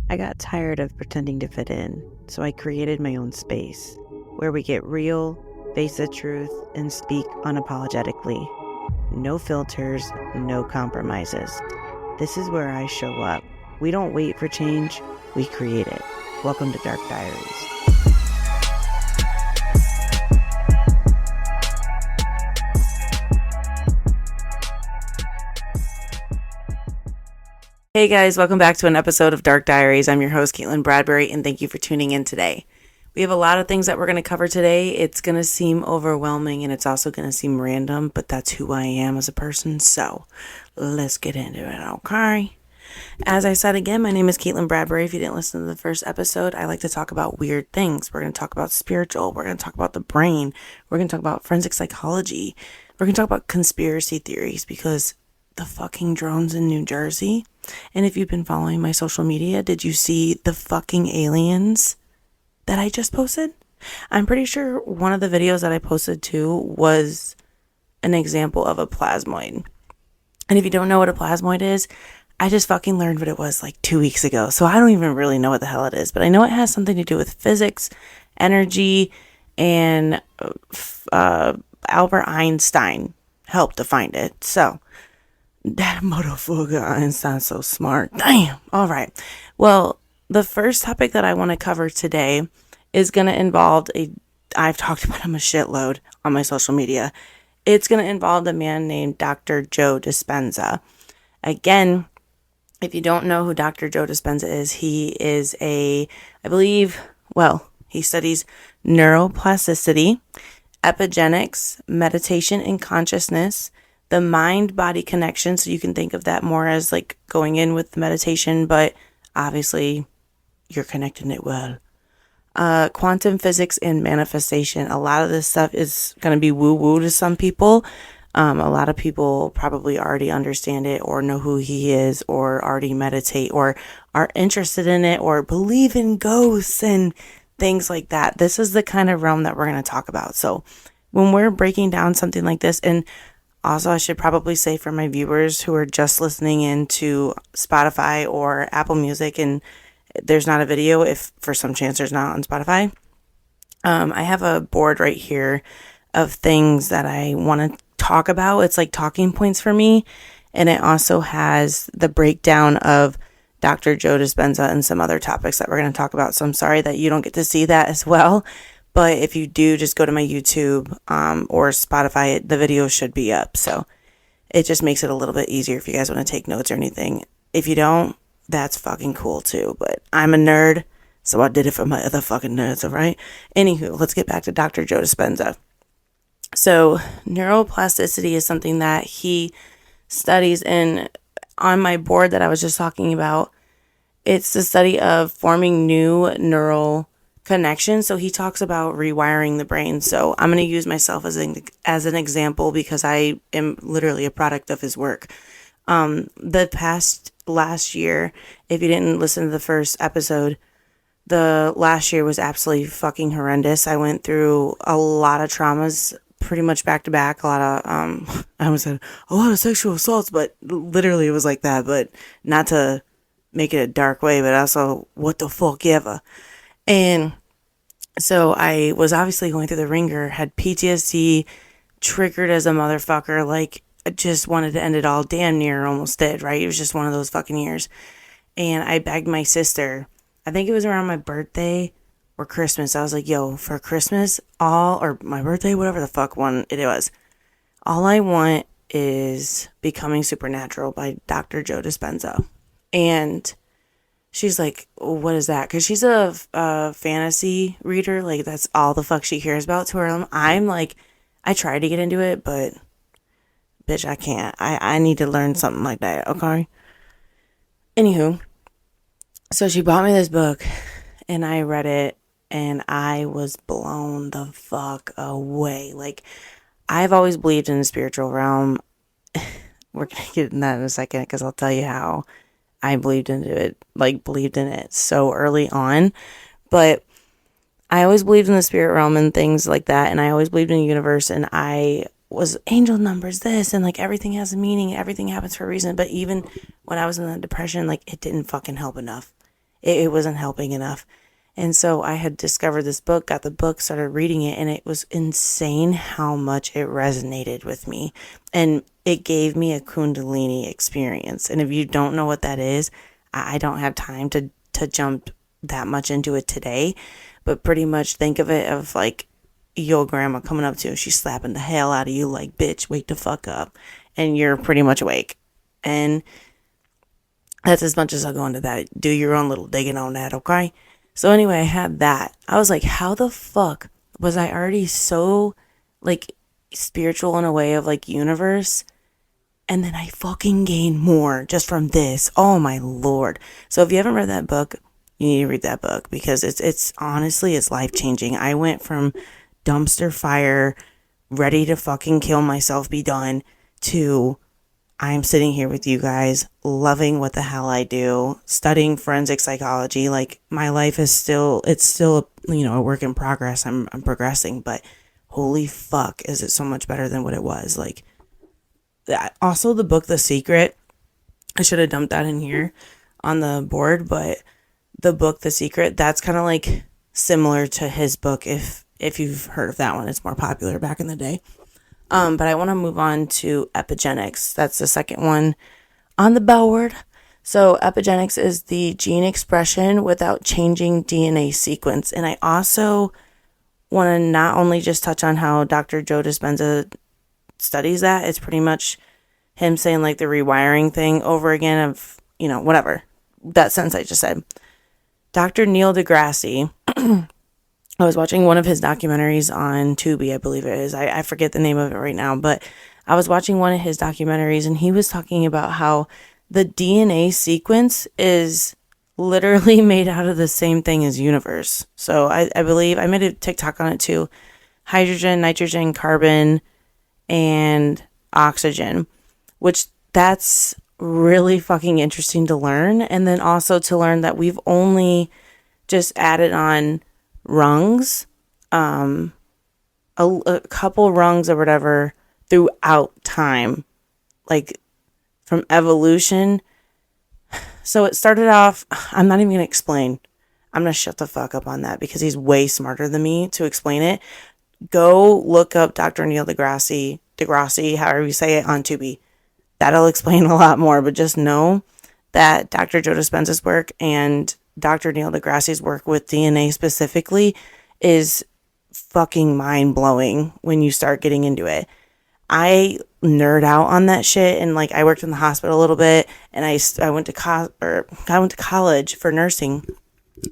I got tired of pretending to fit in, so I created my own space where we get real, face the truth, and speak unapologetically. No filters, no compromises. This is where I show up. We don't wait for change, we create it. Welcome to Dark Diaries. Hey guys, welcome back to an episode of Dark Diaries. I'm your host, Caitlin Bradbury, and thank you for tuning in today. We have a lot of things that we're going to cover today. It's going to seem overwhelming and it's also going to seem random, but that's who I am as a person, so let's get into it, okay? As I said again, my name is Caitlin Bradbury. If you didn't listen to the first episode, I like to talk about weird things. We're going to talk about spiritual. We're going to talk about the brain. We're going to talk about forensic psychology. We're going to talk about conspiracy theories because the fucking drones in New Jersey. And if you've been following my social media, did you see the fucking aliens that I just posted? I'm pretty sure one of the videos that I posted too was an example of a plasmoid. And if you don't know what a plasmoid is, I just fucking learned what it was like 2 weeks ago. So I don't even really know what the hell it is, but I know it has something to do with physics, energy, and Albert Einstein helped to find it. So that motherfucker Einstein's so smart. Damn. All right. Well, the first topic that I want to cover today is going to involve I've talked about him a shitload on my social media. It's going to involve a man named Dr. Joe Dispenza. Again, if you don't know who Dr. Joe Dispenza is, he is he studies neuroplasticity, epigenetics, meditation and consciousness, the mind-body connection. So you can think of that more as like going in with meditation, but obviously you're connecting it well. Quantum physics and manifestation. A lot of this stuff is going to be woo-woo to some people. A lot of people probably already understand it or know who he is or already meditate or are interested in it or believe in ghosts and things like that. This is the kind of realm that we're going to talk about. So when we're breaking down something like this, and also I should probably say for my viewers who are just listening into Spotify or Apple Music and there's not a video, if for some chance there's not on Spotify, I have a board right here of things that I want to talk about. It's like talking points for me. And it also has the breakdown of Dr. Joe Dispenza and some other topics that we're going to talk about. So I'm sorry that you don't get to see that as well. But if you do, just go to my YouTube or Spotify. The video should be up. So it just makes it a little bit easier if you guys want to take notes or anything. If you don't, that's fucking cool too. But I'm a nerd, so I did it for my other fucking nerds, all right? Anywho, let's get back to Dr. Joe Dispenza. So neuroplasticity is something that he studies, and on my board that I was just talking about, it's the study of forming new neural connections. So he talks about rewiring the brain. So I'm going to use myself as an example because I am literally a product of his work. Last year, if you didn't listen to the first episode, the last year was absolutely fucking horrendous. I went through a lot of traumas pretty much back to back. A lot of, I almost said a lot of sexual assaults, but literally it was like that, but not to make it a dark way, but also what the fuck ever. And so I was obviously going through the ringer, had PTSD, triggered as a motherfucker, like I just wanted to end it all, damn near almost did, right? It was just one of those fucking years. And I begged my sister, I think it was around my birthday or Christmas. I was like, yo, for Christmas, or my birthday, whatever the fuck one it was, all I want is Becoming Supernatural by Dr. Joe Dispenza. And she's like, what is that? Because she's a fantasy reader. Like, that's all the fuck she hears about to her. I'm like, I tried to get into it, but bitch, I can't. I need to learn something like that, okay? Anywho, so she bought me this book, and I read it, and I was blown the fuck away. Like, I've always believed in the spiritual realm. We're going to get in that in a second, because I'll tell you how I believed in it so early on. But I always believed in the spirit realm and things like that, and I always believed in the universe, and I was angel numbers this, and like everything has a meaning, everything happens for a reason. But even when I was in the depression, like it didn't fucking help enough. It wasn't helping enough. And so I had discovered this book, got the book, started reading it, and it was insane how much it resonated with me. And it gave me a Kundalini experience. And if you don't know what that is, I don't have time to jump that much into it today. But pretty much think of it of like your grandma coming up to you, she's slapping the hell out of you like, bitch, wake the fuck up. And you're pretty much awake. And that's as much as I'll go into that. Do your own little digging on that, okay? So anyway, I had that. I was like, how the fuck was I already so like spiritual in a way of like universe? And then I fucking gained more just from this. Oh my Lord. So if you haven't read that book, you need to read that book because it's honestly, it's life changing. I went from dumpster fire, ready to fucking kill myself, be done, to I'm sitting here with you guys, loving what the hell I do, studying forensic psychology. Like my life is still, it's still, a work in progress. I'm progressing, but holy fuck, is it so much better than what it was. Like that. Also the book, The Secret, I should have dumped that in here on the board, but the book, The Secret, that's kind of like similar to his book. If you've heard of that one, it's more popular back in the day. But I want to move on to epigenetics. That's the second one on the board. So epigenetics is the gene expression without changing DNA sequence. And I also want to not only just touch on how Dr. Joe Dispenza studies that, it's pretty much him saying like the rewiring thing over again of, whatever. That sentence I just said. Dr. Neil deGrasse, I was watching one of his documentaries on Tubi, I believe it is. I forget the name of it right now, but I was watching one of his documentaries and he was talking about how the DNA sequence is literally made out of the same thing as universe. So I believe, I made a TikTok on it too. Hydrogen, nitrogen, carbon, and oxygen, which that's really fucking interesting to learn. And then also to learn that we've only just added on rungs, a couple rungs or whatever throughout time, like from evolution. So it started off, I'm not even going to explain. I'm going to shut the fuck up on that because he's way smarter than me to explain it. Go look up Dr. Neil deGrasse, however you say it, on Tubi. That'll explain a lot more, but just know that Dr. Joe Dispenza's work and Dr. Neil deGrasse's work with DNA specifically is fucking mind-blowing when you start getting into it. I nerd out on that shit, and like I worked in the hospital a little bit, and I went to college for nursing,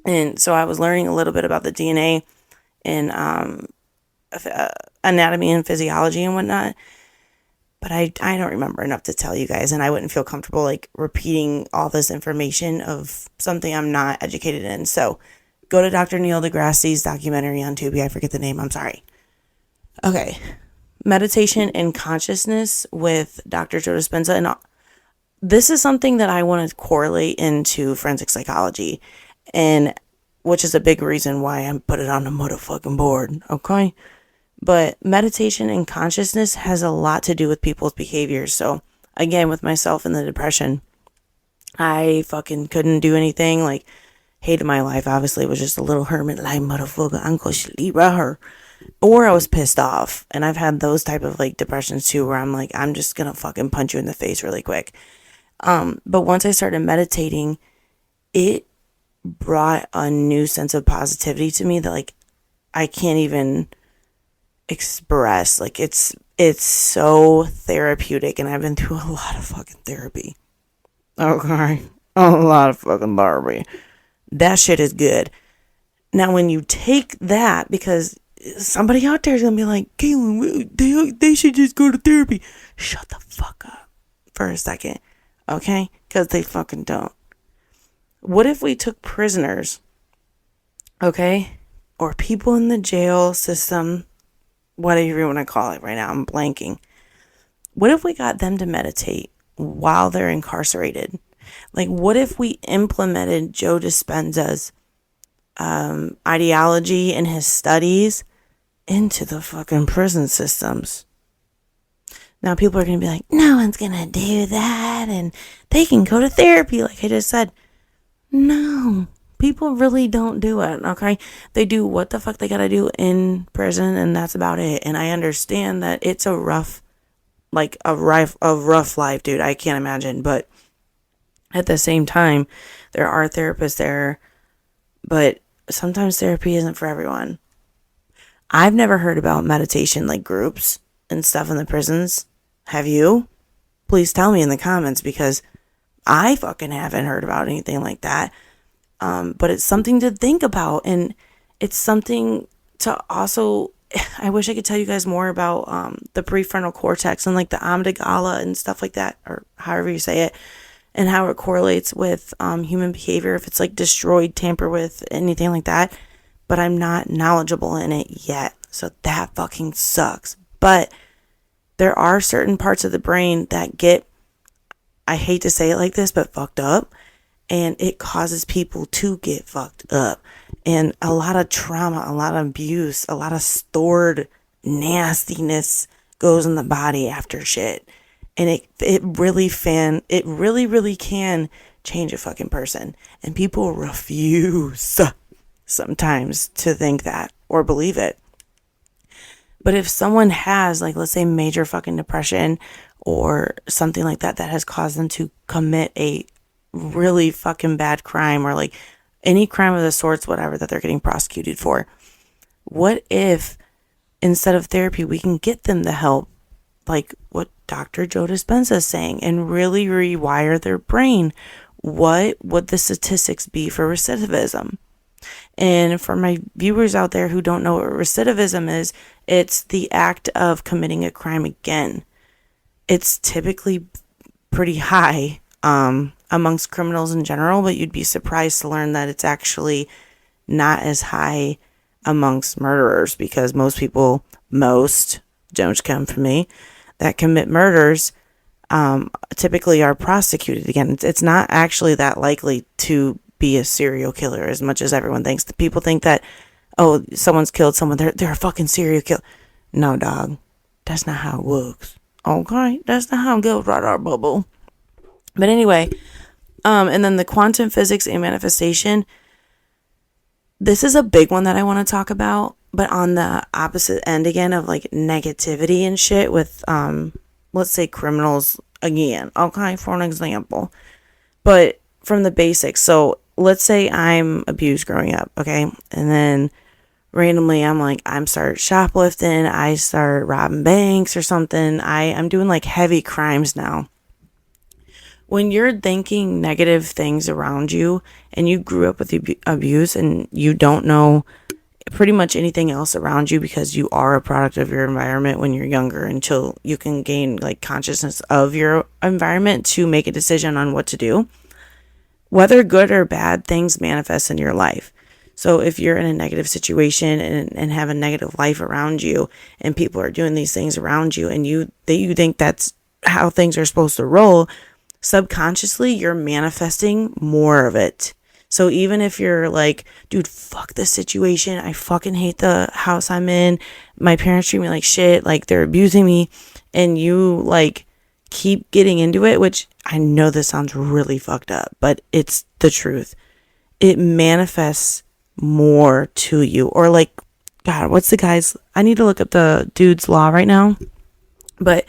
and so I was learning a little bit about the DNA and anatomy and physiology and whatnot. But I don't remember enough to tell you guys, and I wouldn't feel comfortable like repeating all this information of something I'm not educated in. So go to Dr. Neil deGrasse's documentary on Tubi. I forget the name. I'm sorry. Okay. Meditation and consciousness with Dr. Joe Dispenza. And this is something that I want to correlate into forensic psychology, and which is a big reason why I put it on the motherfucking board. Okay. But meditation and consciousness has a lot to do with people's behaviors. So again, with myself in the depression, I fucking couldn't do anything. Like, hated my life. Obviously, it was just a little hermit like motherfucker. I'm gonna sleep at her. Or I was pissed off. And I've had those type of like depressions too, where I'm like, I'm just gonna fucking punch you in the face really quick. But once I started meditating, it brought a new sense of positivity to me that like I can't even express. Like it's so therapeutic, and I've been through a lot of fucking therapy. Okay, a lot of fucking therapy. That shit is good. Now when you take that, because somebody out there is gonna be like, Caitlin, they should just go to therapy. Shut the fuck up for a second, okay? Because they fucking don't. What if we took prisoners, okay, or people in the jail system, whatever you want to call it right now, I'm blanking. What if we got them to meditate while they're incarcerated? Like, what if we implemented Joe Dispenza's ideology and his studies into the fucking prison systems? Now, people are going to be like, no one's going to do that, and they can go to therapy, like I just said. No, people really don't do it, okay? They do what the fuck they gotta do in prison, and that's about it. And I understand that it's a rough life, dude. I can't imagine. But at the same time, there are therapists there, but sometimes therapy isn't for everyone. I've never heard about meditation like groups and stuff in the prisons. Have you? Please tell me in the comments, because I fucking haven't heard about anything like that. But it's something to think about, and it's something to also, I wish I could tell you guys more about the prefrontal cortex and like the amygdala and stuff like that, or however you say it, and how it correlates with human behavior, if it's like destroyed, tampered with, anything like that. But I'm not knowledgeable in it yet, so that fucking sucks. But there are certain parts of the brain that get, I hate to say it like this, but fucked up. And it causes people to get fucked up. And a lot of trauma, a lot of abuse, a lot of stored nastiness goes in the body after shit. And it really can change a fucking person. And people refuse sometimes to think that or believe it. But if someone has, like, let's say major fucking depression or something like that, that has caused them to commit a really fucking bad crime, or like any crime of the sorts, whatever, that they're getting prosecuted for, what if instead of therapy we can get them the help like what Dr. Joe Dispenza is saying, and really rewire their brain? What would the statistics be for recidivism? And for my viewers out there who don't know what recidivism is, it's the act of committing a crime again. It's typically pretty high amongst criminals in general, but you'd be surprised to learn that it's actually not as high amongst murderers, because most people, don't come from me, that commit murders typically are prosecuted again. It's not actually that likely to be a serial killer as much as everyone thinks. The people think that, oh, someone's killed someone, they're a fucking serial killer. No, dog, that's not how it works. Okay, that's not how it goes, right, our bubble. But anyway, and then the quantum physics and manifestation. This is a big one that I want to talk about, but on the opposite end again of like negativity and shit with, let's say criminals again. Okay, for an example. But from the basics. So let's say I'm abused growing up, okay? And then randomly I'm start shoplifting, I start robbing banks or something. I'm doing like heavy crimes now. When you're thinking negative things around you and you grew up with abuse and you don't know pretty much anything else around you because you are a product of your environment when you're younger, until you can gain like consciousness of your environment to make a decision on what to do, whether good or bad, things manifest in your life. So if you're in a negative situation and have a negative life around you, and people are doing these things around you, and you think that's how things are supposed to roll, subconsciously you're manifesting more of it. So even if you're like, dude, fuck this situation, I fucking hate the house I'm in, my parents treat me like shit, like they're abusing me, and you like keep getting into it, which I know this sounds really fucked up, but it's the truth. It manifests more to you. Or like, God, what's the guy's, I need to look up the dude's law right now, but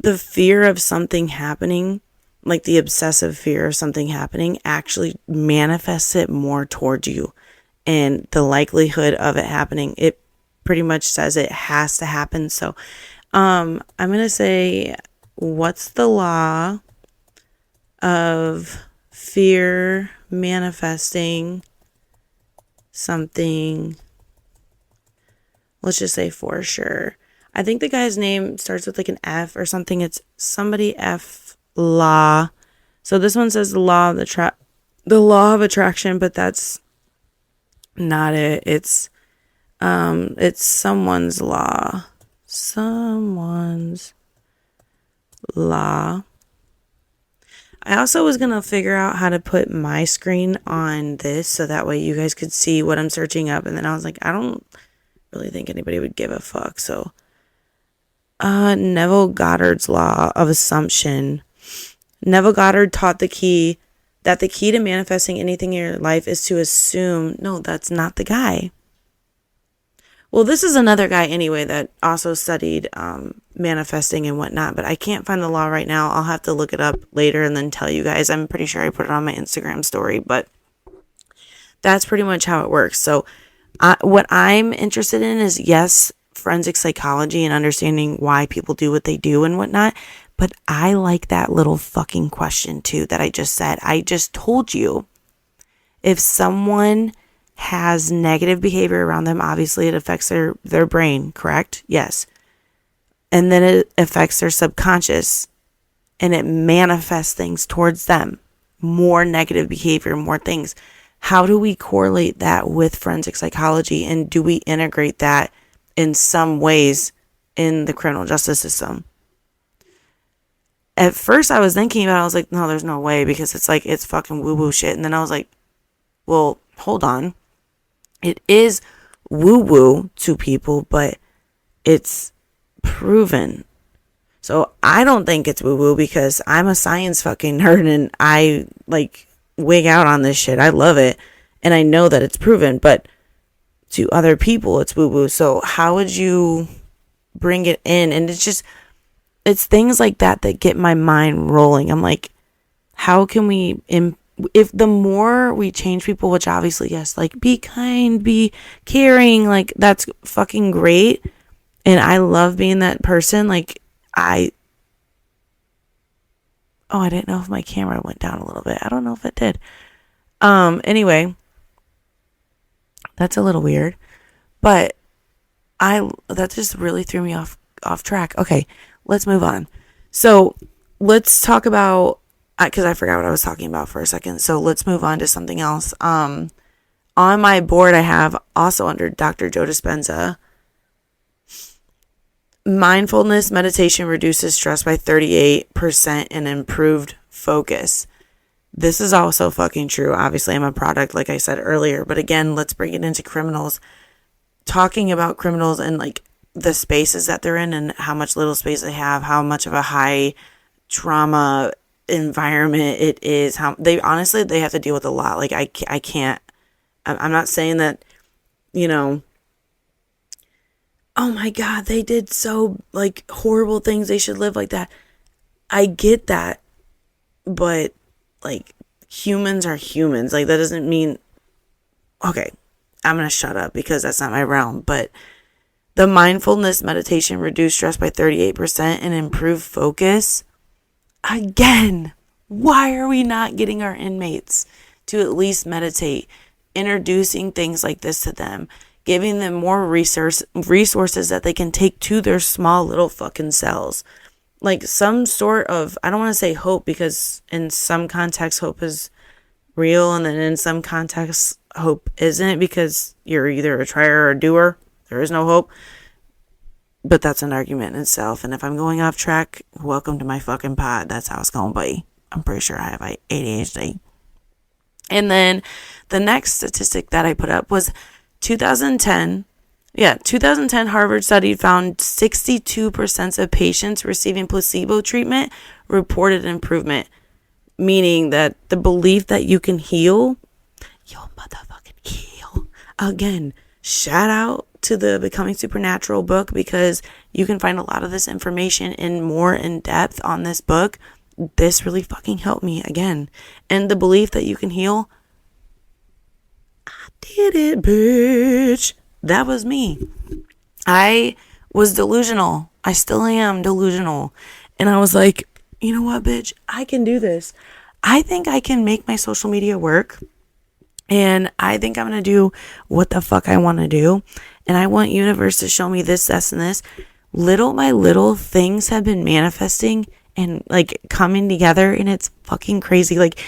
the fear of something happening, like the obsessive fear of something happening, actually manifests it more towards you. And the likelihood of it happening, it pretty much says it has to happen. So I'm going to say, what's the law of fear manifesting something? Let's just say for sure. I think the guy's name starts with like an F or something. It's somebody F law. So this one says the law of attraction, but that's not it. It's someone's law. Someone's law. I also was going to figure out how to put my screen on this so that way you guys could see what I'm searching up. And then I was like, I don't really think anybody would give a fuck. So, Neville Goddard's law of assumption. Neville Goddard taught the key that the key to manifesting anything in your life is to assume, no, that's not the guy. Well, this is another guy anyway that also studied manifesting and whatnot, but I can't find the law right now. I'll have to look it up later and then tell you guys. I'm pretty sure I put it on my Instagram story, but that's pretty much how it works. So what I'm interested in is, yes, forensic psychology and understanding why people do what they do and whatnot. But I like that little fucking question too that I just said. I just told you, if someone has negative behavior around them, obviously it affects their brain, correct? Yes. And then it affects their subconscious and it manifests things towards them. More negative behavior, more things. How do we correlate that with forensic psychology? And do we integrate that in some ways in the criminal justice system? At first I was thinking about it, I was like, no, there's no way, because it's like, it's fucking woo-woo shit. And then I was like, well, hold on. It is woo-woo to people, but it's proven. So I don't think it's woo-woo because I'm a science fucking nerd and I like wig out on this shit. I love it. And I know that it's proven, but to other people it's woo-woo. So how would you bring it in? And it's things like that that get my mind rolling. I'm like, how can we if the more we change people, which obviously, yes, like be kind, be caring, like that's fucking great. And I love being that person. Like I didn't know if my camera went down a little bit. I don't know if it did. Anyway, that's a little weird, but that just really threw me off track. Okay, let's move on. So let's talk about, because I forgot what I was talking about for a second. So let's move on to something else. On my board, I have also under Dr. Joe Dispenza, mindfulness meditation reduces stress by 38% and improved focus. This is also fucking true. Obviously, I'm a product, like I said earlier. But again, let's bring it into criminals. Talking about criminals and like the spaces that they're in and how much little space they have, how much of a high trauma environment it is, how they have to deal with a lot. Like I can't, I'm not saying that, oh my God, they did so like horrible things, they should live like that. I get that, but like humans are humans. Like that doesn't mean, okay, I'm gonna shut up because that's not my realm. But the mindfulness meditation reduced stress by 38% and improved focus. Again, why are we not getting our inmates to at least meditate? Introducing things like this to them, giving them more resources that they can take to their small little fucking cells. Like some sort of, I don't want to say hope, because in some contexts hope is real, and then in some contexts hope isn't, because you're either a trier or a doer. There is no hope. But that's an argument in itself. And if I'm going off track, welcome to my fucking pod. That's how it's going to be. I'm pretty sure I have ADHD. And then the next statistic that I put up was 2010. 2010 Harvard study found 62% of patients receiving placebo treatment reported improvement. Meaning that the belief that you can heal, you'll motherfucking heal. Again, shout out to the Becoming Supernatural book, because you can find a lot of this information in more in depth on this book. This really fucking helped me again. And the belief that you can heal, I did it, bitch. That was me. I was delusional. I still am delusional. And I was like, you know what, bitch? I can do this. I think I can make my social media work. And I think I'm going to do what the fuck I want to do. And I want universe to show me this, this, and this. Little by little, things have been manifesting and like coming together. And it's fucking crazy. Like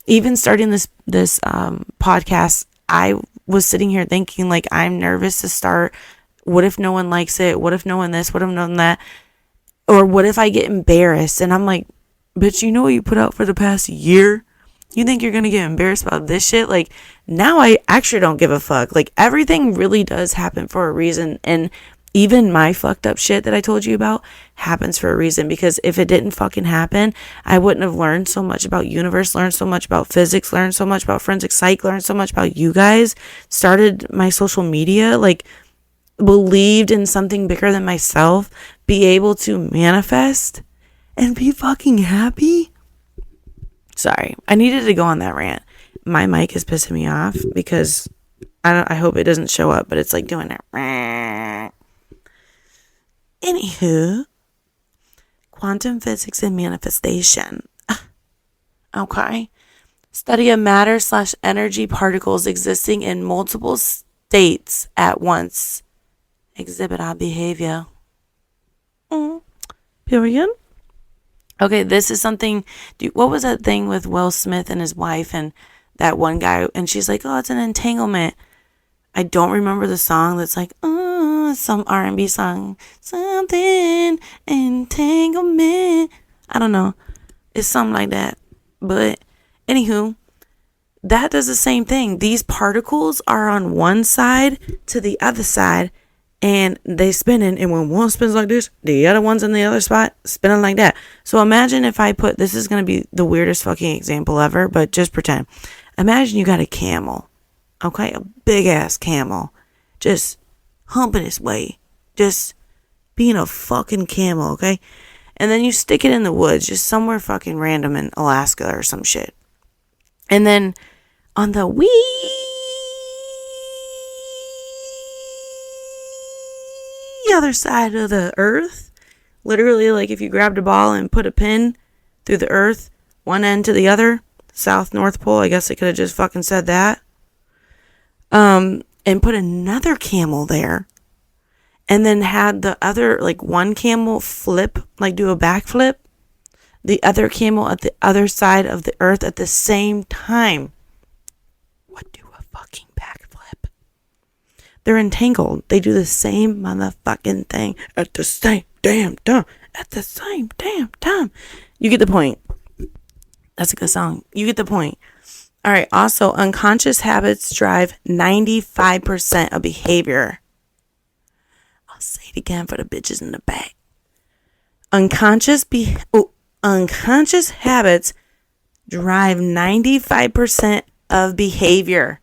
even starting this podcast, I was sitting here thinking like, I'm nervous to start. What if no one likes it? What if no one this? What if no one that? Or what if I get embarrassed? And I'm like, bitch, you know what you put out for the past year? You think you're going to get embarrassed about this shit? Like, now I actually don't give a fuck. Like, everything really does happen for a reason. And even my fucked up shit that I told you about happens for a reason, because if it didn't fucking happen, I wouldn't have learned so much about universe, learned so much about physics, learned so much about forensic psych, learned so much about you guys, started my social media, like believed in something bigger than myself, be able to manifest and be fucking happy. Sorry, I needed to go on that rant. My mic is pissing me off because I hope it doesn't show up, but it's like doing it. Anywho, quantum physics and manifestation. Okay. Study of matter/energy particles existing in multiple states at once. Exhibit our behavior. Period. Okay, this is something. What was that thing with Will Smith and his wife and that one guy? And she's like, oh, it's an entanglement. I don't remember the song that's like, some R&B song. Something, entanglement. I don't know. It's something like that. But, anywho, that does the same thing. These particles are on one side to the other side, and they spinning. And when one spins like this, the other one's in the other spot spinning like that. So imagine if I put, this is going to be the weirdest fucking example ever, but just pretend. Imagine you got a camel. Okay, a big ass camel, just humping its way, just being a fucking camel, okay? And then you stick it in the woods, just somewhere fucking random in Alaska or some shit. And then on the wee other side of the earth, literally like if you grabbed a ball and put a pin through the earth, one end to the other, South North Pole, I guess I could have just fucking said that. And put another camel there, and then had the other, like one camel flip, like do a backflip, the other camel at the other side of the earth at the same time would do a fucking backflip. They're entangled. They do the same motherfucking thing at the same damn time. At the same damn time. You get the point. That's a good song. You get the point. All right. Also, unconscious habits drive 95% of behavior. I'll say it again for the bitches in the back. Unconscious habits drive 95% of behavior.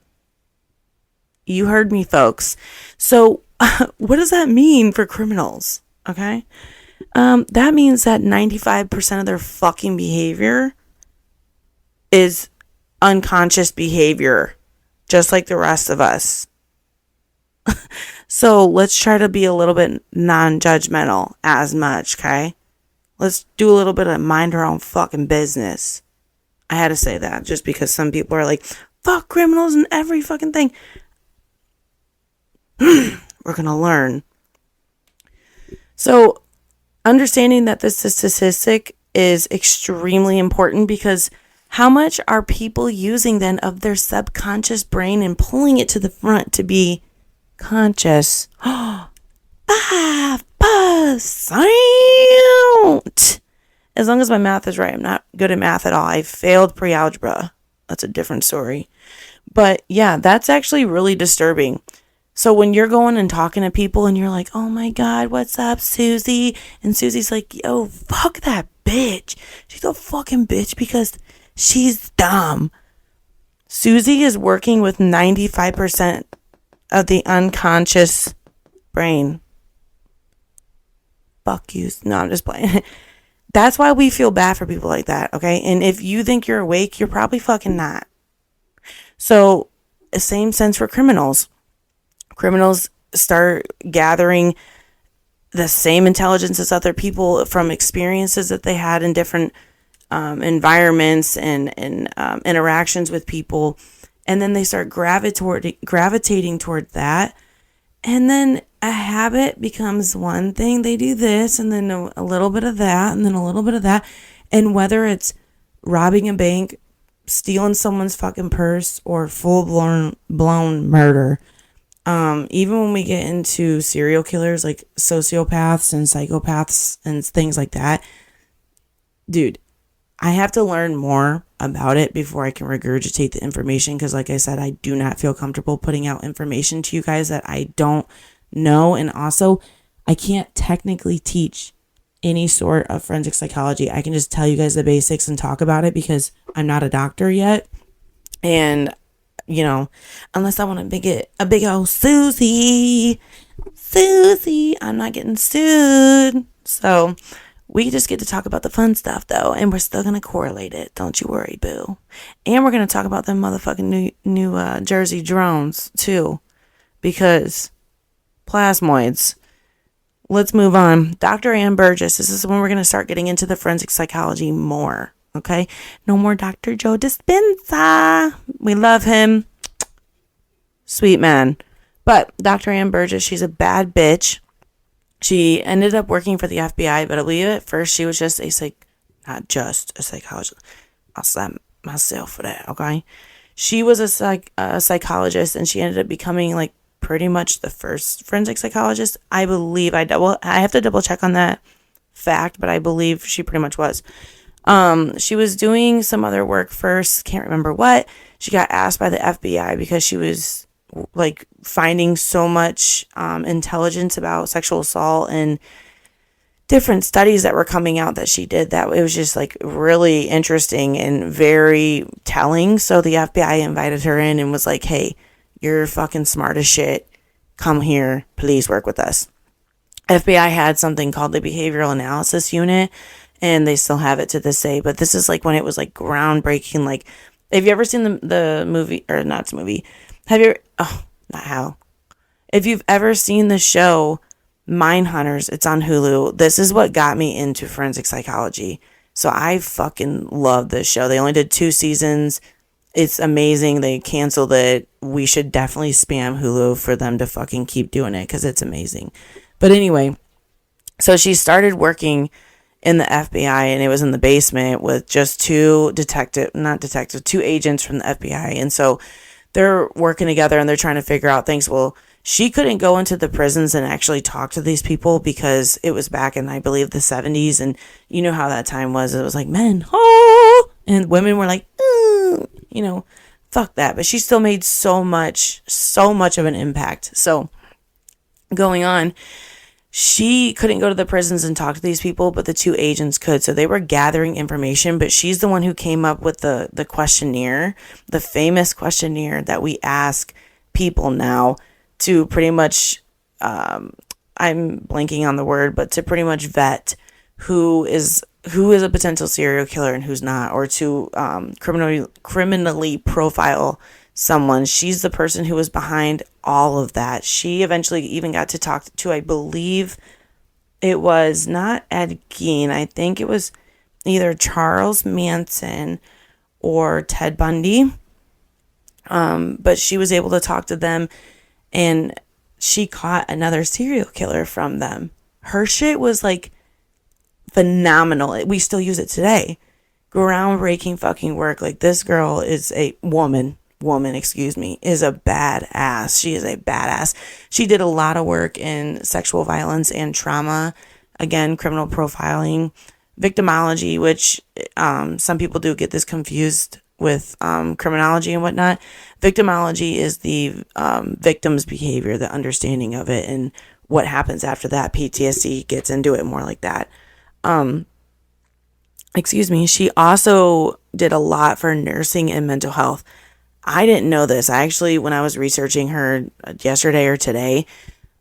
You heard me, folks. So, what does that mean for criminals? Okay. That means that 95% of their fucking behavior is unconscious behavior, just like the rest of us. So let's try to be a little bit non-judgmental as much, okay? Let's do a little bit of mind our own fucking business. I had to say that just because some people are like, fuck criminals and every fucking thing. We're gonna learn. So understanding that this statistic is extremely important, because how much are people using then of their subconscious brain and pulling it to the front to be conscious? 5%. As long as my math is right. I'm not good at math at all. I failed pre-algebra. That's a different story. But yeah, that's actually really disturbing. So when you're going and talking to people and you're like, oh my God, what's up, Susie? And Susie's like, yo, fuck that bitch. She's a fucking bitch because she's dumb. Susie is working with 95% of the unconscious brain. Fuck you. No, I'm just playing. That's why we feel bad for people like that, okay? And if you think you're awake, you're probably fucking not. So, the same sense for criminals. Criminals start gathering the same intelligence as other people from experiences that they had in different environments and interactions with people, and then they start gravitating toward that, and then a habit becomes one thing. They do this, and then a little bit of that, and then a little bit of that, and whether it's robbing a bank, stealing someone's fucking purse, or full-blown murder. Even when we get into serial killers like sociopaths and psychopaths and things like that, dude, I have to learn more about it before I can regurgitate the information, because like I said, I do not feel comfortable putting out information to you guys that I don't know. And also, I can't technically teach any sort of forensic psychology. I can just tell you guys the basics and talk about it because I'm not a doctor yet. And, you know, unless I want to make it a big old Susie, I'm not getting sued. So we just get to talk about the fun stuff, though, and we're still going to correlate it. Don't you worry, boo. And we're going to talk about them motherfucking new Jersey drones, too, because plasmoids. Let's move on. Dr. Ann Burgess. This is when we're going to start getting into the forensic psychology more, okay? No more Dr. Joe Dispenza. We love him. Sweet man. But Dr. Ann Burgess, she's a bad bitch. She ended up working for the FBI, but I believe at first she was just not just a psychologist. I'll slap myself for that, okay? She was a psychologist, and she ended up becoming like pretty much the first forensic psychologist. I believe I have to double check on that fact, but I believe she pretty much was. She was doing some other work first, can't remember what. She got asked by the FBI because she was like finding so much intelligence about sexual assault and different studies that were coming out that she did, that it was just like really interesting and very telling. So the FBI invited her in and was like, hey, you're fucking smart as shit. Come here, please work with us. FBI had something called the Behavioral Analysis Unit, and they still have it to this day. But this is like when it was like groundbreaking. Like, have you ever seen the movie, or not movie? If you've ever seen the show Mindhunters, it's on Hulu. This is what got me into forensic psychology. So I fucking love this show. They only did 2 seasons. It's amazing. They canceled it. We should definitely spam Hulu for them to fucking keep doing it because it's amazing. But anyway, so she started working in the FBI, and it was in the basement with just 2 agents from the FBI. And so they're working together and they're trying to figure out things. Well, she couldn't go into the prisons and actually talk to these people because it was back in, I believe, the 70s. And you know how that time was. It was like men, oh, and women were like, you know, fuck that. But she still made so much of an impact. So going on, she couldn't go to the prisons and talk to these people, but the 2 agents could. So they were gathering information, but she's the one who came up with the questionnaire, the famous questionnaire that we ask people now to pretty much, I'm blanking on the word, but to pretty much vet who is a potential serial killer and who's not, or to criminally profile someone. She's the person who was behind all of that. She eventually even got to talk to, I believe it was not Ed Gein. I think it was either Charles Manson or Ted Bundy. But she was able to talk to them, and she caught another serial killer from them. Her shit was like phenomenal. We still use it today. Groundbreaking fucking work. Like, this girl is a woman, is a badass. She is a badass. She did a lot of work in sexual violence and trauma. Again, criminal profiling, victimology, which some people do get this confused with criminology and whatnot. Victimology is the victim's behavior, the understanding of it, and what happens after that. PTSD gets into it more like that. She also did a lot for nursing and mental health. I didn't know this. I actually, when I was researching her yesterday or today,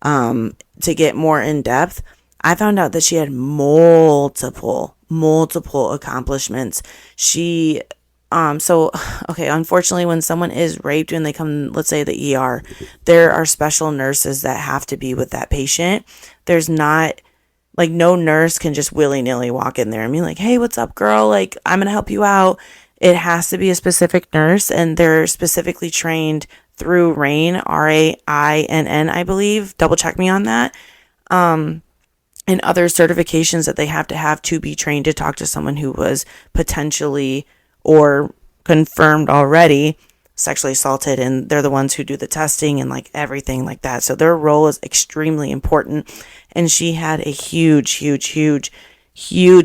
to get more in depth, I found out that she had multiple accomplishments. She, unfortunately, when someone is raped and they come, let's say the ER, there are special nurses that have to be with that patient. There's not, like, no nurse can just willy-nilly walk in there and be like, hey, what's up, girl? Like, I'm going to help you out. It has to be a specific nurse, and they're specifically trained through RAINN, RAINN, I believe. Double check me on that. And other certifications that they have to be trained to talk to someone who was potentially or confirmed already sexually assaulted, and they're the ones who do the testing and like everything like that. So their role is extremely important, and she had a huge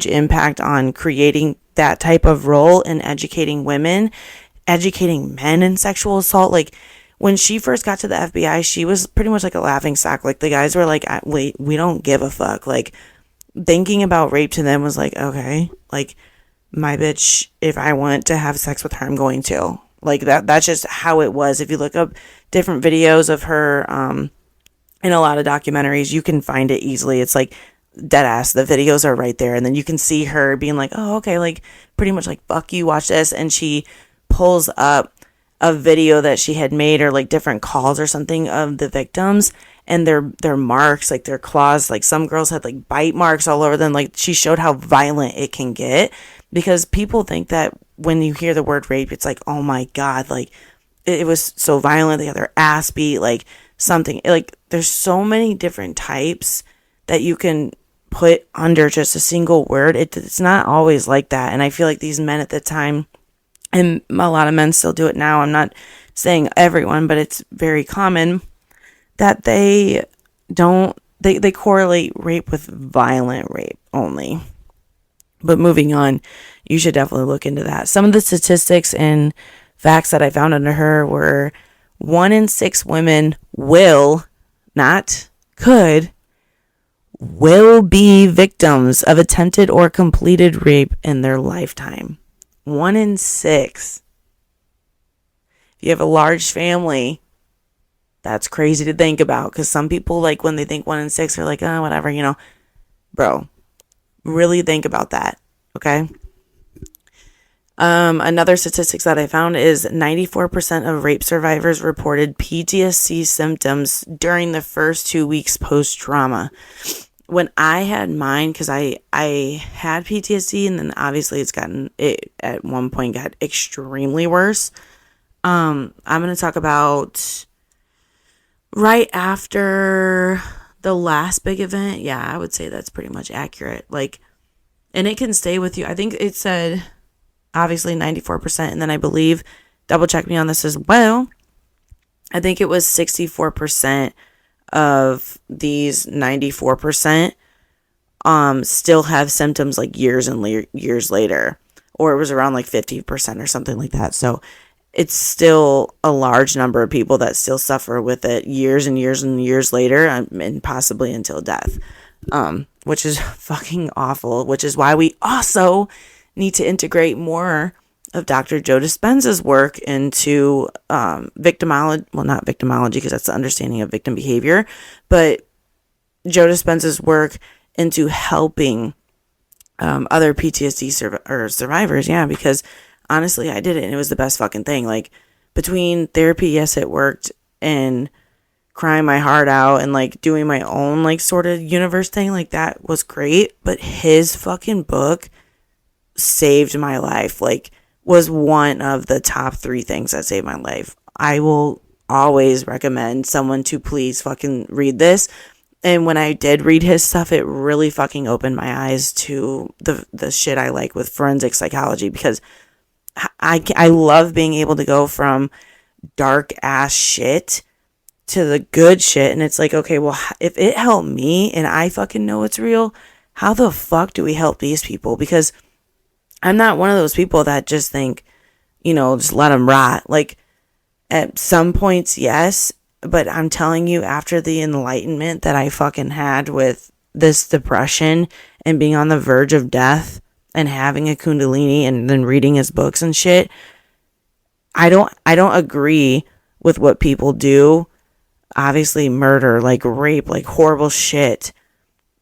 impact on creating that type of role and educating women, educating men in sexual assault. Like, when she first got to the FBI, she was pretty much like a laughing stock. Like the guys were like, wait, we don't give a fuck. Like thinking about rape to them was like, okay, like my bitch, if I want to have sex with her, I'm going to. Like that's just how it was. If you look up different videos of her in a lot of documentaries, you can find it easily. It's like dead ass. The videos are right there. And then you can see her being like, oh, okay, like pretty much like, fuck you, watch this. And she pulls up a video that she had made, or like different calls or something of the victims, and their marks, like their claws, like some girls had like bite marks all over them. Like she showed how violent it can get, because people think that when you hear the word rape, it's like, oh my God, like it was so violent. They got their ass beat, like something. Like there's so many different types that you can put under just a single word. It's not always like that. And I feel like these men at the time, and a lot of men still do it now, I'm not saying everyone, but it's very common that they correlate rape with violent rape only. But moving on, you should definitely look into that. Some of the statistics and facts that I found under her were 1 in 6 women will, not could, will be victims of attempted or completed rape in their lifetime. 1 in 6. If you have a large family, that's crazy to think about, because some people, like, when they think 1 in 6, are like, oh, whatever, you know. Bro, really think about that, okay? Another statistics that I found is 94% of rape survivors reported PTSD symptoms during the first 2 weeks post-trauma. When I had mine, because I had PTSD, and then obviously it at one point got extremely worse. I'm going to talk about right after the last big event. Yeah, I would say that's pretty much accurate. Like, and it can stay with you. I think it said obviously 94%. And then I believe, double check me on this as well, I think it was 64% of these 94% still have symptoms like years and years later, or it was around like 50% or something like that. So it's still a large number of people that still suffer with it years and years and years later, and possibly until death, which is fucking awful, which is why we also need to integrate more of Dr. Joe Dispenza's work into victimology. Well, not victimology, because that's the understanding of victim behavior, but Joe Dispenza's work into helping other PTSD survivors. Yeah, because honestly, I did it, and it was the best fucking thing. Like, between therapy, yes, it worked, and crying my heart out, and like doing my own like sort of universe thing, like that was great. But his fucking book saved my life. Like, was one of the top 3 things that saved my life. I will always recommend someone to please fucking read this. And when I did read his stuff, it really fucking opened my eyes to the shit I like with forensic psychology, because I love being able to go from dark ass shit to the good shit. And it's like, okay, well, if it helped me and I fucking know it's real, how the fuck do we help these people? Because I'm not one of those people that just think, you know, just let them rot. Like, at some points, yes. But I'm telling you, after the enlightenment that I fucking had with this depression and being on the verge of death and having a kundalini and then reading his books and shit, I don't agree with what people do. Obviously, murder, like rape, like horrible shit.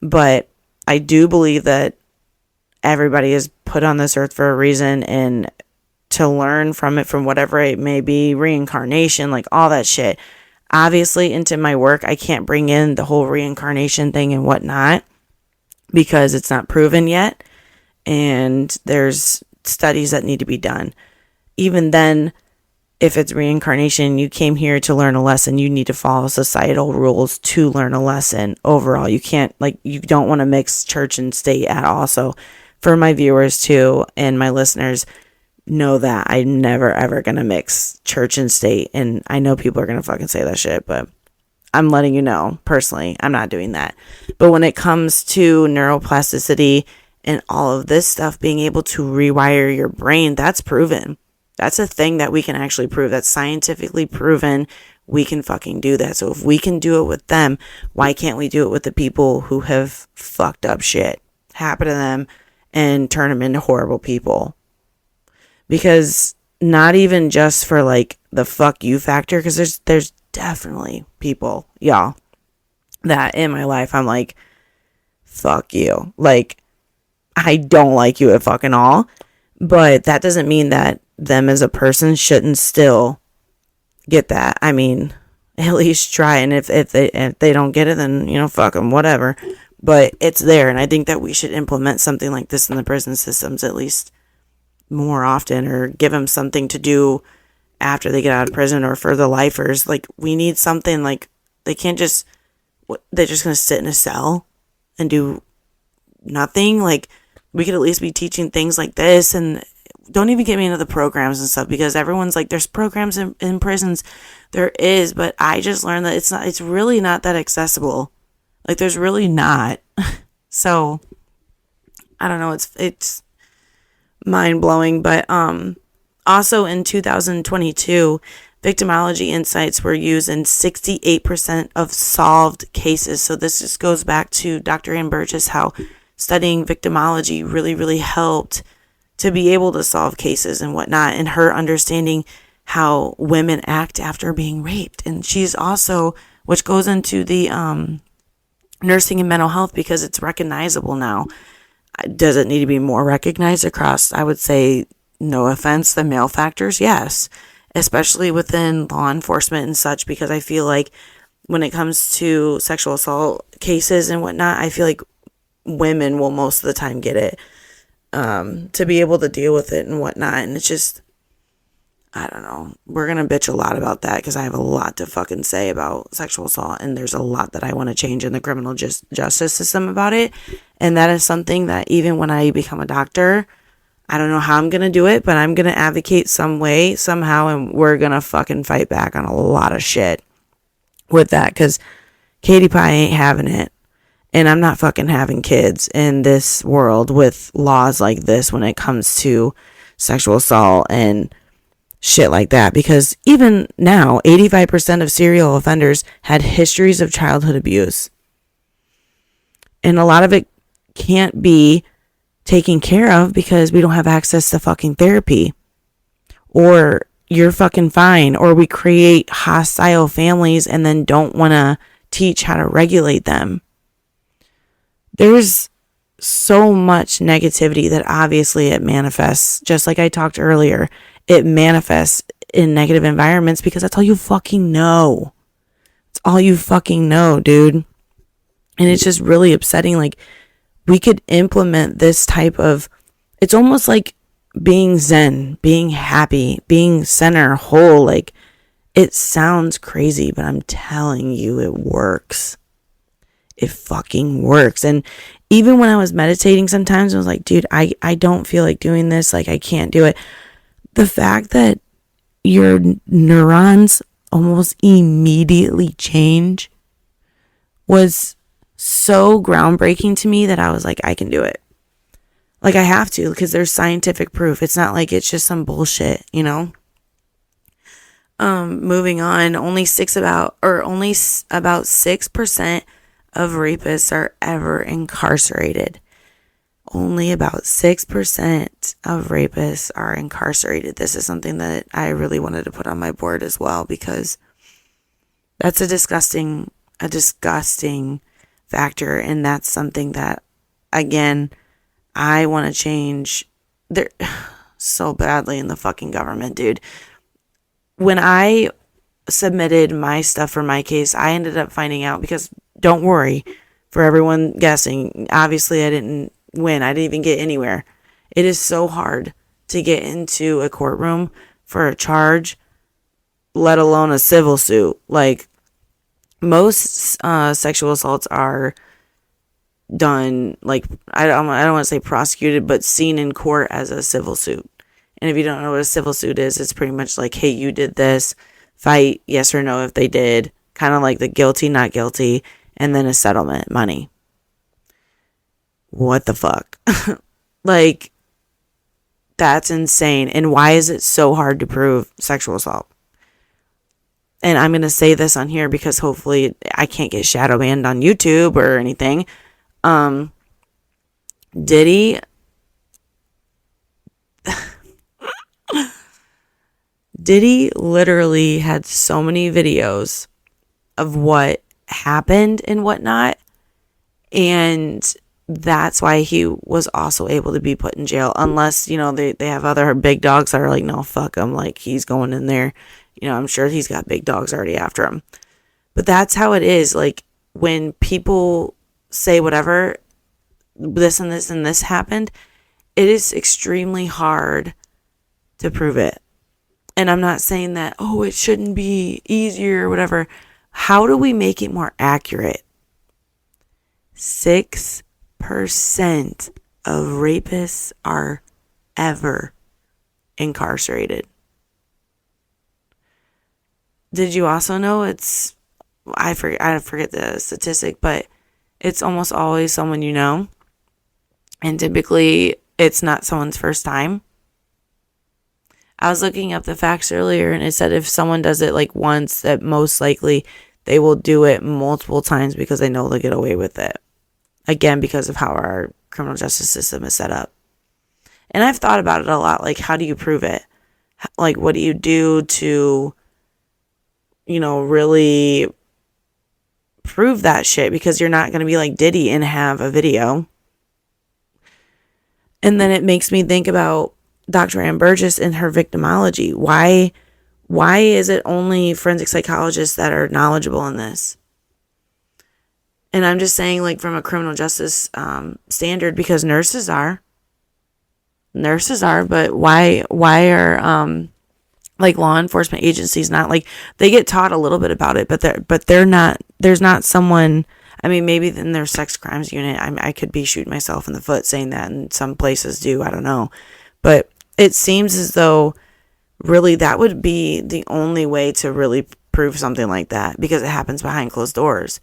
But I do believe that everybody is put on this earth for a reason, and to learn from it, from whatever it may be, reincarnation, like all that shit. Obviously, into my work, I can't bring in the whole reincarnation thing and whatnot, because it's not proven yet, and there's studies that need to be done. Even then, if it's reincarnation, you came here to learn a lesson, you need to follow societal rules to learn a lesson overall. You can't, like, you don't want to mix church and state at all. So for my viewers too, and my listeners, know that I'm never ever gonna mix church and state. And I know people are gonna fucking say that shit, but I'm letting you know, personally, I'm not doing that. But when it comes to neuroplasticity and all of this stuff, being able to rewire your brain, that's proven. That's a thing that we can actually prove. That's scientifically proven. we can fucking do that. So if we can do it with them, why can't we do it with the people who have fucked up shit happen to them and turn them into horrible people? Because not even just for like the fuck you factor, because there's definitely people, y'all, that in my life I'm like, fuck you. Like, I don't like you at fucking all. But that doesn't mean that them as a person shouldn't still get that. I mean, at least try. And if they don't get it, then, you know, fuck them, whatever. But it's there. And I think that we should implement something like this in the prison systems at least more often, or give them something to do after they get out of prison, or for the lifers. Like, we need something. Like, they can't just, they're just going to sit in a cell and do nothing. Like, we could at least be teaching things like this. And don't even get me into the programs and stuff, because everyone's like, there's programs in prisons. There is, but I just learned that it's really not that accessible. Like, there's really not. So I don't know. It's mind blowing. But also in 2022, victimology insights were used in 68% of solved cases. So this just goes back to Dr. Ann Burgess, how studying victimology really, really helped to be able to solve cases and whatnot, and her understanding how women act after being raped. And she's also, which goes into the nursing and mental health, because it's recognizable now. Does it need to be more recognized across, I would say, no offense, the male factors? Yes, especially within law enforcement and such, because I feel like when it comes to sexual assault cases and whatnot, I feel like women will most of the time get it, to be able to deal with it and whatnot. And it's just, I don't know. We're going to bitch a lot about that, because I have a lot to fucking say about sexual assault, and there's a lot that I want to change in the criminal justice system about it. And that is something that even when I become a doctor, I don't know how I'm going to do it, but I'm going to advocate some way, somehow, and we're going to fucking fight back on a lot of shit with that, because Katie Pie ain't having it. And I'm not fucking having kids in this world with laws like this when it comes to sexual assault and shit like that. Because even now, 85% of serial offenders had histories of childhood abuse. And a lot of it can't be taken care of because we don't have access to fucking therapy. Or you're fucking fine. Or we create hostile families and then don't want to teach how to regulate them. There's so much negativity that obviously it manifests. Just like I talked earlier, it manifests in negative environments because that's all you fucking know. It's all you fucking know, dude. And it's just really upsetting. Like, we could implement this type of, it's almost like being zen, being happy, being center whole. Like, it sounds crazy, but I'm telling you, it works. It fucking works. And even when I was meditating, sometimes I was like, dude, I don't feel like doing this. Like, I can't do it. The fact that your neurons almost immediately change was so groundbreaking to me that I was like, I can do it. Like, I have to, because there's scientific proof. It's not like it's just some bullshit, you know? Moving on, only about 6% of rapists are ever incarcerated. Only about 6% of rapists are incarcerated. This is something that I really wanted to put on my board as well, because that's a disgusting factor. And that's something that, again, I want to change there so badly in the fucking government, dude. When I submitted my stuff for my case, I ended up finding out, because don't worry, for everyone guessing, obviously I didn't win. I didn't even get anywhere. It is so hard to get into a courtroom for a charge, let alone a civil suit. Like, most sexual assaults are done, like, I don't want to say prosecuted, but seen in court as a civil suit. And if you don't know what a civil suit is, it's pretty much like, hey, you did this, fight yes or no if they did, kind of like the guilty, not guilty, and then a settlement, money. What the fuck? Like, that's insane. And why is it so hard to prove sexual assault? and I'm going to say this on here because hopefully I can't get shadow banned on YouTube or anything. Diddy literally had so many videos of what happened and whatnot, and that's why he was also able to be put in jail, unless, you know, they have other big dogs that are like, no, fuck him, like, he's going in there. You know, I'm sure he's got big dogs already after him. But that's how it is. Like, when people say whatever, this and this and this happened, it is extremely hard to prove it. And I'm not saying that, oh, it shouldn't be easier or whatever. How do we make it more accurate? 6% of rapists are ever incarcerated. Did you also know I forget the statistic, but it's almost always someone you know. And typically it's not someone's first time. I was looking up the facts earlier, and it said if someone does it like once, that most likely they will do it multiple times because they know they'll get away with it. Again, because of how our criminal justice system is set up. And I've thought about it a lot. Like, how do you prove it? Like, what do you do to, you know, really prove that shit? Because you're not going to be like Diddy and have a video. And then it makes me think about Dr. Ann Burgess and her victimology. Why is it only forensic psychologists that are knowledgeable in this? And I'm just saying, like, from a criminal justice standard, because nurses are, but why are like law enforcement agencies not, like, they get taught a little bit about it, but they're not. There's not someone. I mean, maybe in their sex crimes unit, I could be shooting myself in the foot saying that, and some places do. I don't know, but it seems as though really that would be the only way to really prove something like that, because it happens behind closed doors.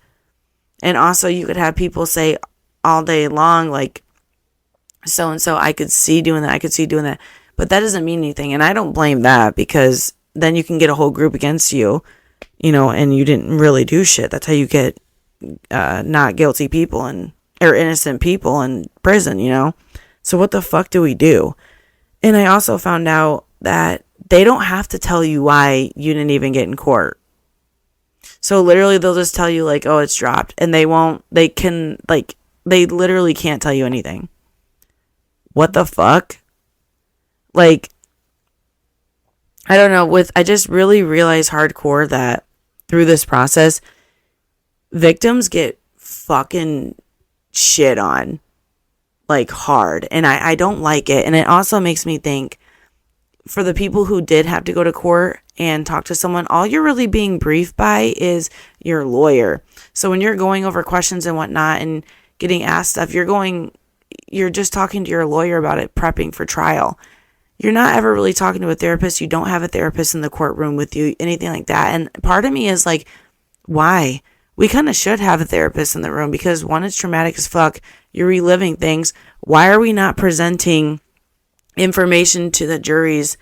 And also, you could have people say all day long, like, so and so, I could see doing that, but that doesn't mean anything. And I don't blame that, because then you can get a whole group against you, you know, and you didn't really do shit. That's how you get not guilty people or innocent people in prison, you know. So what the fuck do we do? And I also found out that they don't have to tell you why you didn't even get in court. So literally they'll just tell you, like, oh, it's dropped. And they literally can't tell you anything. What the fuck? Like, I don't know. I just really realized hardcore that through this process, victims get fucking shit on, like, hard. And I don't like it. And it also makes me think, for the people who did have to go to court and talk to someone, all you're really being briefed by is your lawyer. So when you're going over questions and whatnot and getting asked stuff, you're just talking to your lawyer about it, prepping for trial. You're not ever really talking to a therapist. You don't have a therapist in the courtroom with you, anything like that. And part of me is like, why? We kind of should have a therapist in the room, because one, it's traumatic as fuck. You're reliving things. Why are we not presenting information to the juries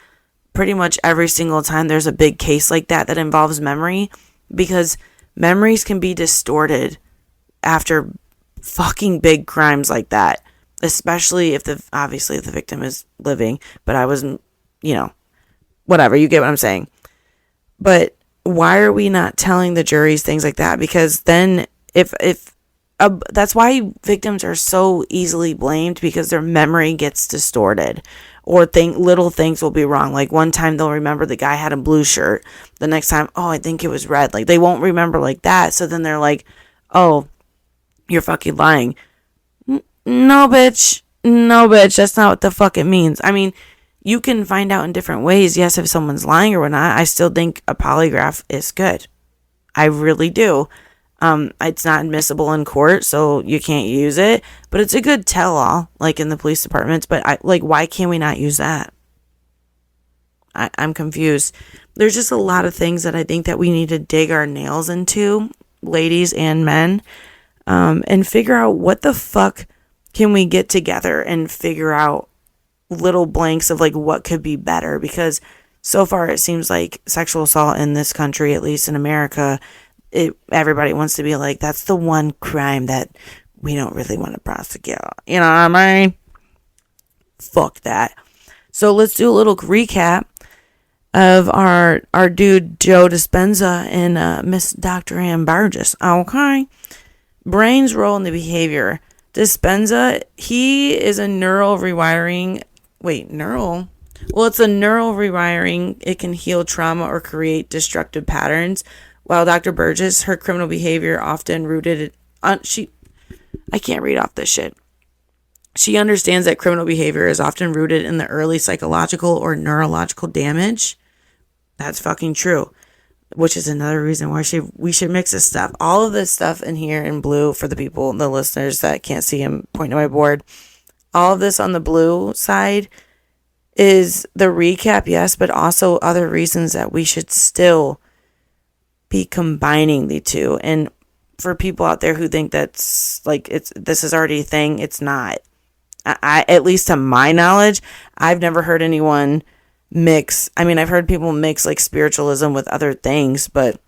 pretty much every single time there's a big case like that involves memory? Because memories can be distorted after fucking big crimes like that, especially if the victim is living. But I wasn't, you know, whatever, you get what I'm saying. But why are we not telling the juries things like that? Because then that's why victims are so easily blamed, because their memory gets distorted, or little things will be wrong. Like, one time they'll remember the guy had a blue shirt. The next time, oh, I think it was red. Like, they won't remember like that. So then they're like, oh, you're fucking lying. No, bitch. That's not what the fuck it means. I mean, you can find out in different ways. Yes, if someone's lying or whatnot, I still think a polygraph is good. I really do. It's not admissible in court, so you can't use it, but it's a good tell-all, like in the police departments. But why can't we not use that? I'm confused. There's just a lot of things that I think that we need to dig our nails into, ladies and men, and figure out what the fuck can we get together and figure out little blanks of like what could be better, because so far it seems like sexual assault in this country, at least in America, everybody wants to be like, that's the one crime that we don't really want to prosecute. You know what I mean? Fuck that. So let's do a little recap of our dude Joe Dispenza and Miss Dr. Ann Burgess. Okay. Brain's role in the behavior. Dispenza, he is a neural rewiring. Neural? Well, it's a neural rewiring. It can heal trauma or create destructive patterns. While Dr. Burgess, her criminal behavior often rooted on I can't read off this shit. She understands that criminal behavior is often rooted in the early psychological or neurological damage. That's fucking true. Which is another reason why we should mix this stuff. All of this stuff in here in blue for the people, the listeners that can't see him pointing to my board. All of this on the blue side is the recap, yes, but also other reasons that we should still be combining the two. And for people out there who think that's like this is already a thing, it's not. I at least to my knowledge, I've never heard anyone mix. I mean, I've heard people mix like spiritualism with other things, but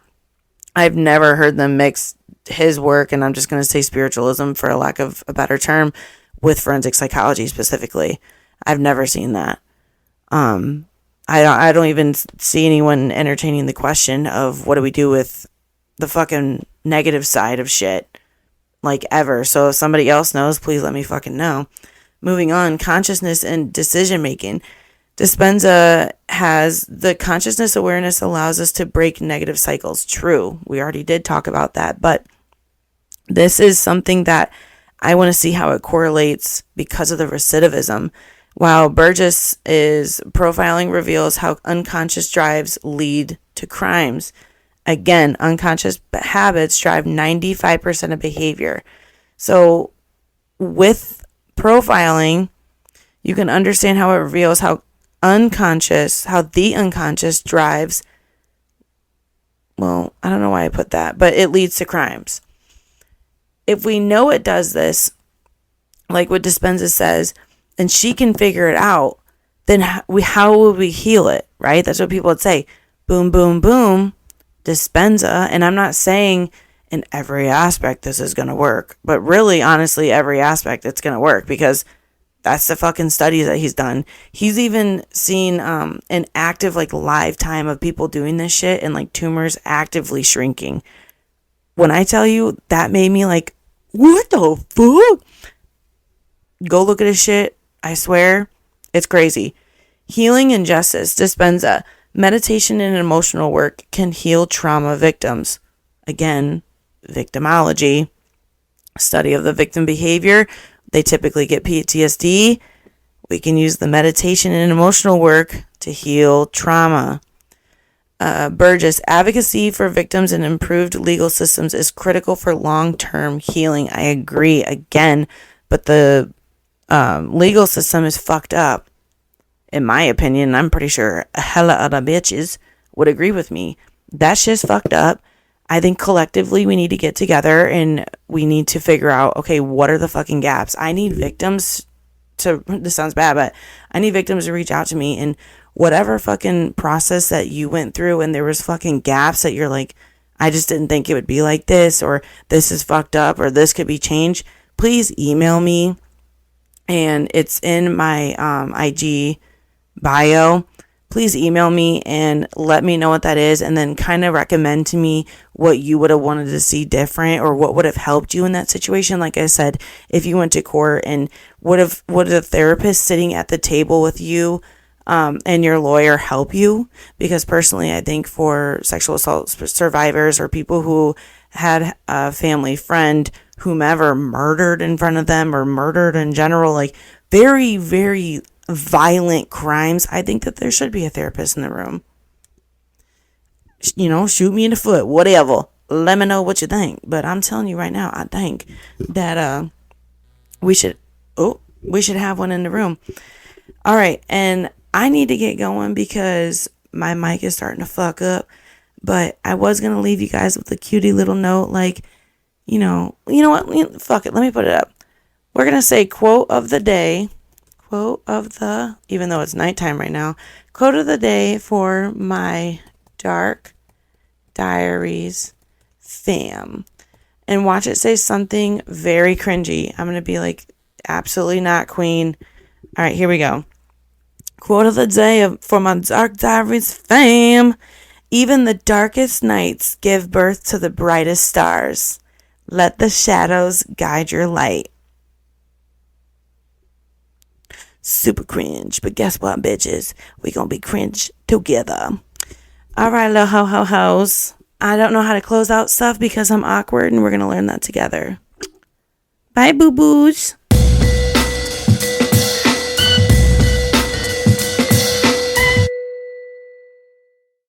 I've never heard them mix his work, and I'm just going to say spiritualism for a lack of a better term, with forensic psychology specifically. I've never seen that. I don't even see anyone entertaining the question of what do we do with the fucking negative side of shit, like, ever. So if somebody else knows, please let me fucking know. Moving on, consciousness and decision making. Dispenza has the consciousness awareness allows us to break negative cycles. True. We already did talk about that, but this is something that I want to see how it correlates because of the recidivism. While Burgess is profiling reveals how unconscious drives lead to crimes. Again, unconscious habits drive 95% of behavior. So with profiling, you can understand how it reveals how the unconscious drives, well, I don't know why I put that, but it leads to crimes. If we know it does this, like what Dispenza says, and she can figure it out, then how will we heal it, right? That's what people would say. Boom, boom, boom, Dispenza. And I'm not saying in every aspect this is going to work, but really, honestly, every aspect it's going to work, because that's the fucking studies that he's done. He's even seen an active, like, live time of people doing this shit and, like, tumors actively shrinking. When I tell you, that made me like, what the fuck? Go look at his shit. I swear, it's crazy. Healing and justice. Dispenza. Meditation and emotional work can heal trauma victims. Again, victimology. Study of the victim behavior. They typically get PTSD. We can use the meditation and emotional work to heal trauma. Burgess, advocacy for victims and improved legal systems is critical for long-term healing. I agree again, but the legal system is fucked up. In my opinion, I'm pretty sure a hella other bitches would agree with me. That shit's fucked up. I think collectively we need to get together and we need to figure out, okay, what are the fucking gaps? I need victims to, this sounds bad, but I need victims to reach out to me, and whatever fucking process that you went through and there was fucking gaps that you're like, I just didn't think it would be like this, or this is fucked up, or this could be changed, please email me. And it's in my IG bio. Please email me and let me know what that is, and then kind of recommend to me what you would have wanted to see different, or what would have helped you in that situation. Like I said, if you went to court, and would a therapist sitting at the table with you and your lawyer help you? Because personally, I think for sexual assault survivors, or people who had a family friend, whomever, murdered in front of them, or murdered in general, like very, very violent crimes, I think that there should be a therapist in the room. You know, shoot me in the foot, whatever. Let me know what you think. But I'm telling you right now, I think that we should have one in the room. All right, and I need to get going because my mic is starting to fuck up. But I was gonna leave you guys with a cutie little note, like, you know what? Fuck it. Let me put it up. We're gonna say quote of the day. Even though it's nighttime right now, Quote of the day for my Dark Diaries fam. And watch it say something very cringy. I'm going to be like, absolutely not, queen. All right, here we go. Quote of the day for my Dark Diaries fam. Even the darkest nights give birth to the brightest stars. Let the shadows guide your light. Super cringe, but guess what, bitches? We gonna be cringe together. All right, little ho-ho-hos. I don't know how to close out stuff because I'm awkward, and we're gonna learn that together. Bye, boo-boos.